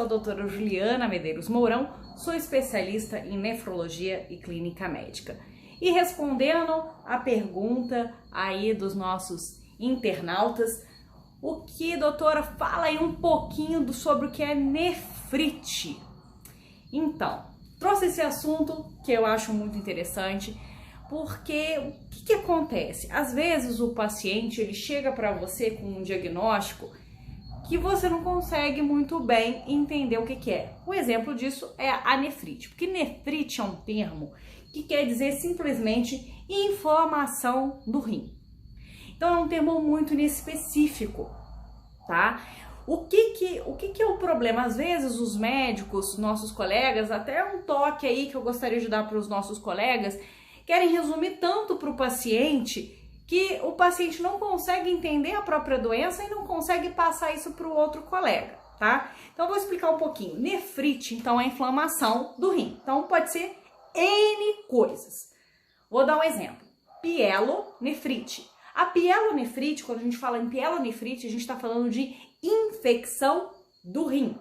sou a doutora Juliana Medeiros Mourão, sou especialista em nefrologia e clínica médica. E respondendo a pergunta aí dos nossos internautas, o que, doutora, fala aí um pouquinho sobre o que é nefrite. Então, trouxe esse assunto que eu acho muito interessante, porque o que acontece? Às vezes o paciente ele chega para você com um diagnóstico que você não consegue muito bem entender o que é. O exemplo disso é a nefrite, porque nefrite é um termo que quer dizer simplesmente inflamação do rim. Então é um termo muito inespecífico, tá? O que é o problema? Às vezes os médicos, nossos colegas, até um toque aí que eu gostaria de dar para os nossos colegas, querem resumir tanto para o paciente que o paciente não consegue entender a própria doença e não consegue passar isso para o outro colega, tá? Então eu vou explicar um pouquinho. Nefrite, então, é a inflamação do rim. Então pode ser N coisas. Vou dar um exemplo. Pielonefrite. A pielonefrite, quando a gente fala em pielonefrite, a gente está falando de infecção do rim,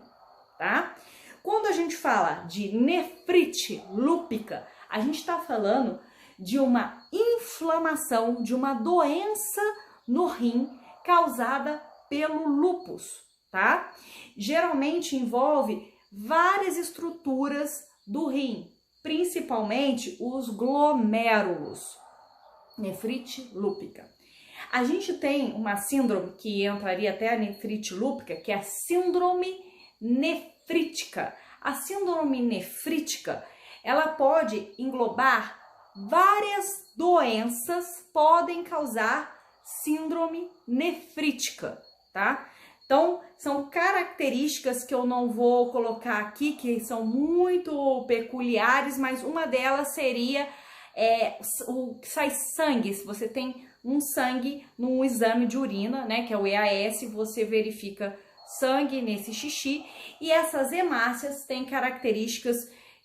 tá? Quando a gente fala de nefrite lúpica, a gente está falando de uma inflamação, de uma doença no rim causada pelo lúpus, tá? Geralmente envolve várias estruturas do rim, principalmente os glomérulos. Nefrite lúpica. A gente tem uma síndrome que entraria até a nefrite lúpica, que é a síndrome nefrítica. A síndrome nefrítica, ela pode englobar várias doenças, podem causar síndrome nefrítica, tá? Então, são características que eu não vou colocar aqui, que são muito peculiares, mas uma delas seria o que sai sangue. Se você tem um sangue num exame de urina, né, que é o EAS, você verifica sangue nesse xixi, e essas hemácias têm características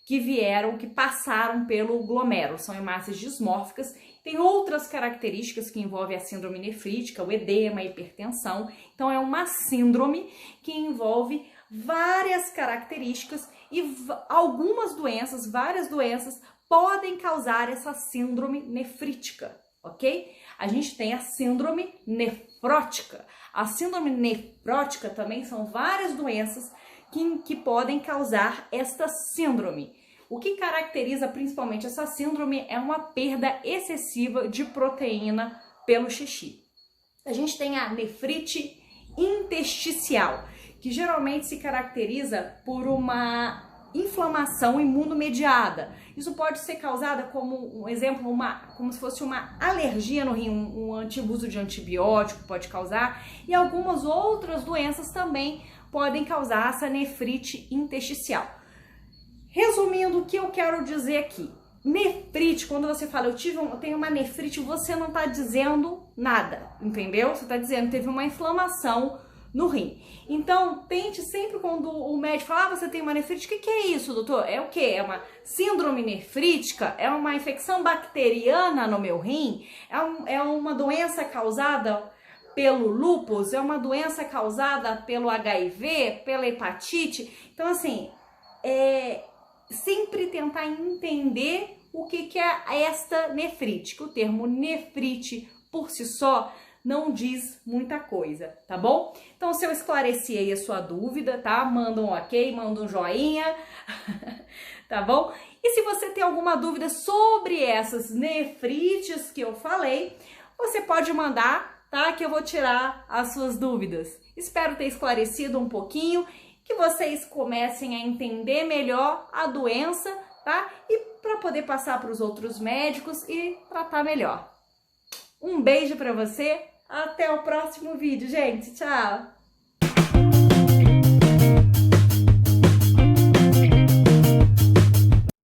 que passaram pelo glomérulo, são hemácias dismórficas. Tem outras características que envolvem a síndrome nefrítica, o edema, a hipertensão. Então é uma síndrome que envolve várias características e várias doenças podem causar essa síndrome nefrítica, ok? A gente tem a síndrome nefrótica. A síndrome nefrótica também são várias doenças que podem causar esta síndrome. O que caracteriza principalmente essa síndrome é uma perda excessiva de proteína pelo xixi. A gente tem a nefrite intersticial, que geralmente se caracteriza por uma inflamação imunomediada. Isso pode ser causada, como um exemplo, como se fosse uma alergia no rim, um uso de antibiótico pode causar, e algumas outras doenças também podem causar essa nefrite intersticial. Resumindo, o que eu quero dizer aqui, nefrite, quando você fala eu tenho uma nefrite, você não está dizendo nada, entendeu? Você está dizendo que teve uma inflamação no rim. Então, tente sempre, quando o médico fala, você tem uma nefrite, o que é isso, doutor? É o quê? É uma síndrome nefrítica? É uma infecção bacteriana no meu rim? É uma doença causada pelo lúpus? É uma doença causada pelo HIV, pela hepatite? Então, assim, sempre tentar entender o que é esta nefrite, que o termo nefrite por si só não diz muita coisa, tá bom? Então, se eu esclareci aí a sua dúvida, tá? Manda um ok, manda um joinha, tá bom? E se você tem alguma dúvida sobre essas nefrites que eu falei, você pode mandar, tá? Que eu vou tirar as suas dúvidas. Espero ter esclarecido um pouquinho, que vocês comecem a entender melhor a doença, tá? E para poder passar para os outros médicos e tratar melhor. Um beijo para você, até o próximo vídeo, gente. Tchau!